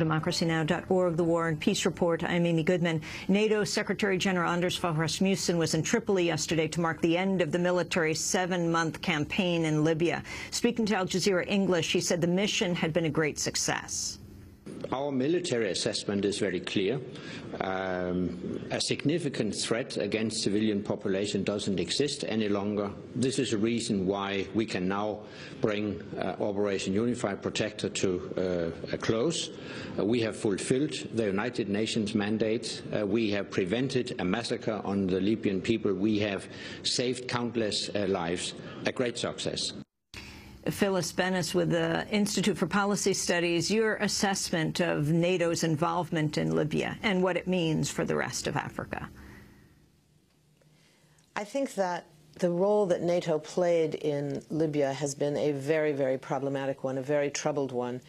DemocracyNow.org, The War and Peace Report. I'm Amy Goodman. NATO Secretary General Anders Fogh Rasmussen was in Tripoli yesterday to mark the end of the military's 7-month campaign in Libya. Speaking to Al Jazeera English, he said the mission had been a great success. Our military assessment is very clear. A significant threat against civilian population doesn't exist any longer. This is a reason why we can now bring Operation Unified Protector to a close. We have fulfilled the United Nations mandate. We have prevented a massacre on the Libyan people. We have saved countless lives. A great success. Phyllis Bennis with the Institute for Policy Studies, your assessment of NATO's involvement in Libya and what it means for the rest of Africa. I think that the role that NATO played in Libya has been a very, very problematic one, a very troubled one,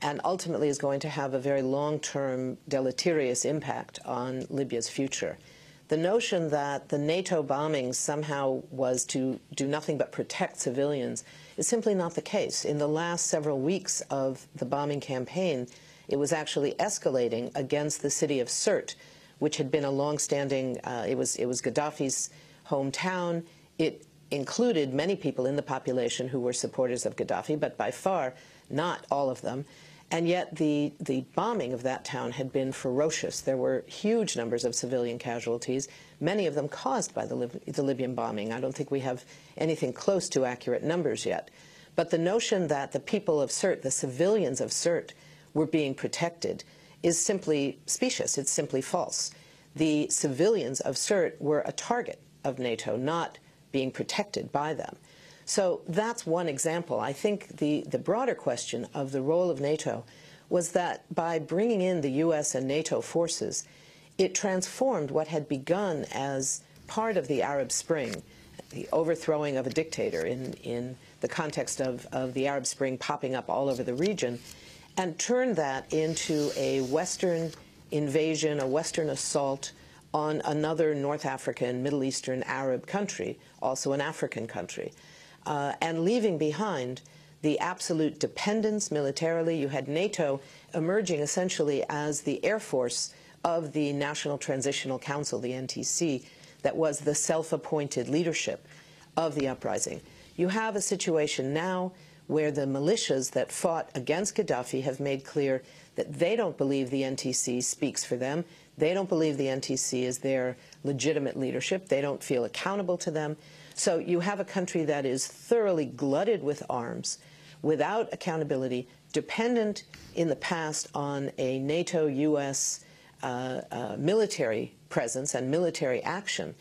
and ultimately is going to have a very long-term deleterious impact on Libya's future. The notion that the NATO bombing somehow was to do nothing but protect civilians is simply not the case. In the last several weeks of the bombing campaign, it was actually escalating against the city of Sirte, which had been a long-standing, it was Gaddafi's hometown. It included many people in the population who were supporters of Gaddafi, but by far not all of them. And yet the bombing of that town had been ferocious. There were huge numbers of civilian casualties, many of them caused by the Libyan bombing. I don't think we have anything close to accurate numbers yet. But the notion that the people of Sirte, the civilians of Sirte, were being protected is simply specious. It's simply false. The civilians of Sirte were a target of NATO, not being protected by them. So that's one example. I think the broader question of the role of NATO was that by bringing in the U.S. and NATO forces, it transformed what had begun as part of the Arab Spring, the overthrowing of a dictator in the context of the Arab Spring popping up all over the region, and turned that into a Western invasion, a Western assault on another North African, Middle Eastern Arab country, also an African country. And leaving behind the absolute dependence militarily. You had NATO emerging essentially as the air force of the National Transitional Council, the NTC, that was the self-appointed leadership of the uprising. You have a situation now where the militias that fought against Gaddafi have made clear that they don't believe the NTC speaks for them. They don't believe the NTC is their legitimate leadership. They don't feel accountable to them. So you have a country that is thoroughly glutted with arms, without accountability, dependent in the past on a NATO-U.S. Military presence and military action.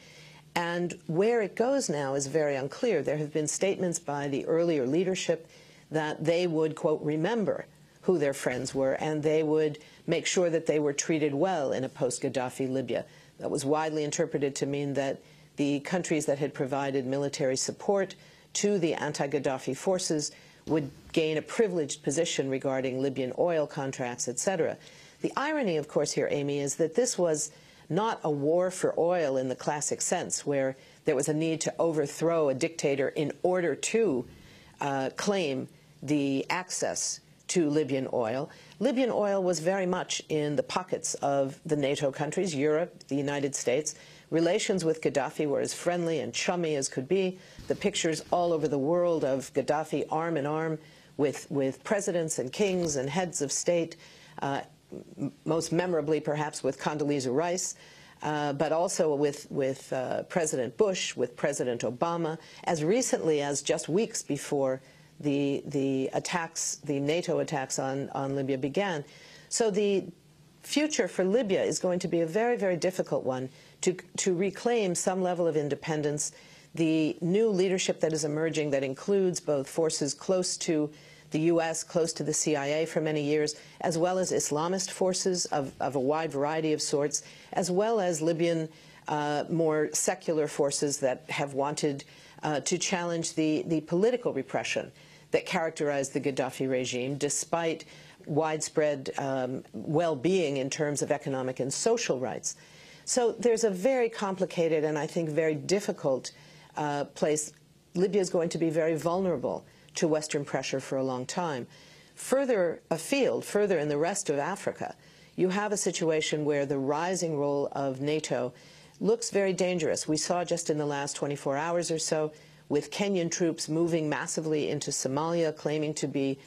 And where it goes now is very unclear. There have been statements by the earlier leadership that they would, quote, remember who their friends were, and they would make sure that they were treated well in a post-Gaddafi Libya. That was widely interpreted to mean that the countries that had provided military support to the anti-Gaddafi forces would gain a privileged position regarding Libyan oil contracts, etc. The irony, of course, here, Amy, is that this was not a war for oil in the classic sense, where there was a need to overthrow a dictator in order to claim the access to Libyan oil. Libyan oil was very much in the pockets of the NATO countries, Europe, the United States. Relations with Gaddafi were as friendly and chummy as could be. The pictures all over the world of Gaddafi arm in arm with presidents and kings and heads of state, most memorably perhaps with Condoleezza Rice, but also with President Bush, with President Obama, as recently as just weeks before the attacks, the NATO attacks on Libya began. So the future for Libya is going to be a very, very difficult one to reclaim some level of independence. The new leadership that is emerging that includes both forces close to the U.S., close to the CIA for many years, as well as Islamist forces of a wide variety of sorts, as well as Libyan more secular forces that have wanted to challenge the political repression that characterized the Gaddafi regime, despite widespread well-being in terms of economic and social rights. So there's a very complicated and I think very difficult place. Libya is going to be very vulnerable to Western pressure for a long time. further afield, further in the rest of Africa, you have a situation where the rising role of NATO looks very dangerous. We saw just in the last 24 hours or so, with Kenyan troops moving massively into Somalia, claiming to be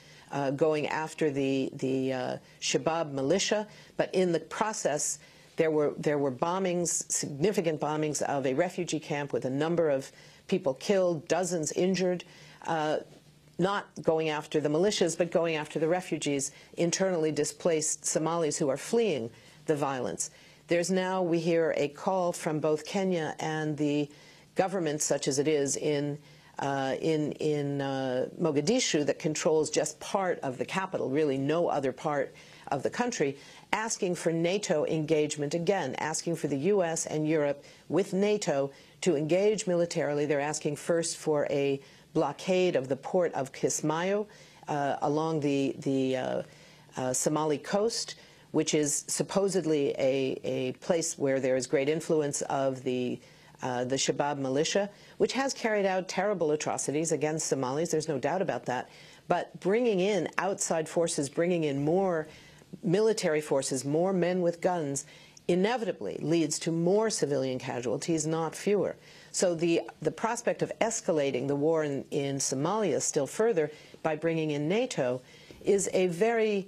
going after the al-shabab militia, but in the process, there were bombings, significant bombings of a refugee camp with a number of people killed, dozens injured, not going after the militias, but going after the refugees, internally displaced Somalis who are fleeing the violence. There's now, we hear, a call from both Kenya and the government, such as it is in Mogadishu, that controls just part of the capital, really no other part of the country, asking for NATO engagement again, asking for the U.S. and Europe with NATO to engage militarily. They're asking first for a blockade of the port of Kismayo along the Somali coast, which is supposedly a place where there is great influence of the al-shabab militia, which has carried out terrible atrocities against Somalis. There's no doubt about that. But bringing in outside forces, bringing in more military forces, more men with guns, inevitably leads to more civilian casualties, not fewer. So the prospect of escalating the war in Somalia still further by bringing in NATO is a very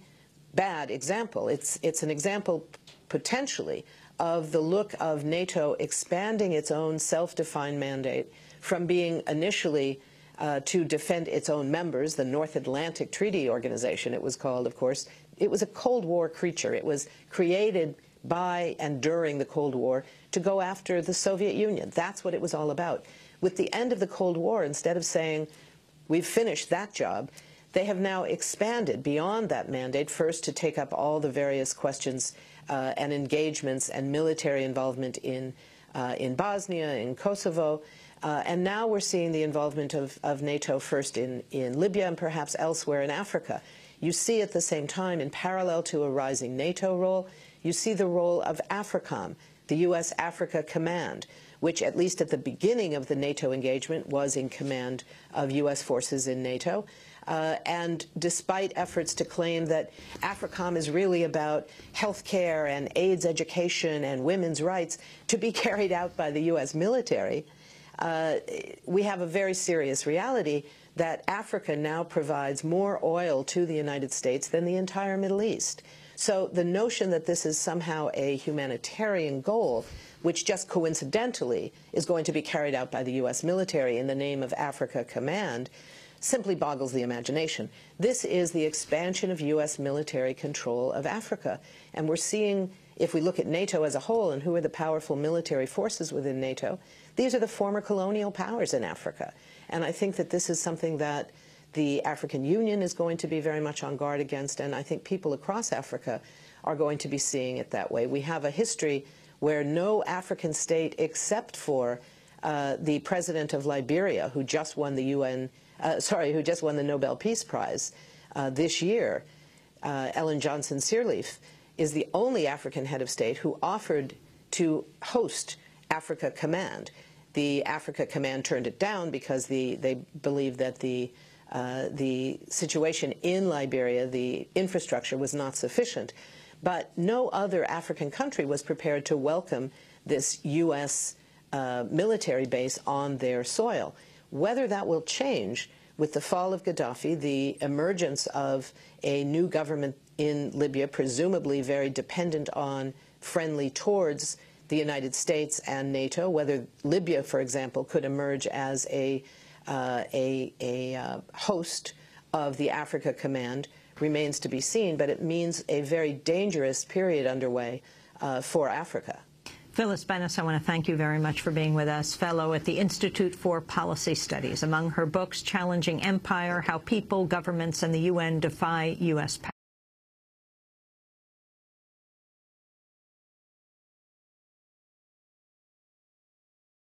bad example. It's an example, potentially, of the look of NATO expanding its own self-defined mandate from being initially to defend its own members, the North Atlantic Treaty Organization, it was called, of course. It was a Cold War creature. It was created by and during the Cold War to go after the Soviet Union. That's what it was all about. With the end of the Cold War, instead of saying, we've finished that job, they have now expanded beyond that mandate, first to take up all the various questions and engagements and military involvement in Bosnia, in Kosovo, and now we're seeing the involvement of NATO first in Libya and perhaps elsewhere in Africa. You see at the same time, in parallel to a rising NATO role, you see the role of AFRICOM, the U.S. Africa Command, which at least at the beginning of the NATO engagement was in command of U.S. forces in NATO. And despite efforts to claim that AFRICOM is really about health care and AIDS education and women's rights to be carried out by the U.S. military, we have a very serious reality that Africa now provides more oil to the United States than the entire Middle East. So the notion that this is somehow a humanitarian goal, which just coincidentally is going to be carried out by the U.S. military in the name of Africa Command, simply boggles the imagination. This is the expansion of U.S. military control of Africa. And we're seeing, if we look at NATO as a whole and who are the powerful military forces within NATO, these are the former colonial powers in Africa. And I think that this is something that the African Union is going to be very much on guard against, and I think people across Africa are going to be seeing it that way. We have a history where no African state, except for the president of Liberia, who just won the who just won the Nobel Peace Prize this year, Ellen Johnson Sirleaf, is the only African head of state who offered to host Africa Command. The Africa Command turned it down because they believed that the situation in Liberia, the infrastructure, was not sufficient. But no other African country was prepared to welcome this U.S. Military base on their soil. Whether that will change with the fall of Gaddafi, the emergence of a new government in Libya, presumably very dependent on, friendly towards the United States and NATO, whether Libya, for example, could emerge as a host of the Africa Command remains to be seen, but it means a very dangerous period underway for Africa. Phyllis Bennis, I want to thank you very much for being with us, fellow at the Institute for Policy Studies. Among her books, Challenging Empire, How People, Governments, and the UN Defy U.S. Power.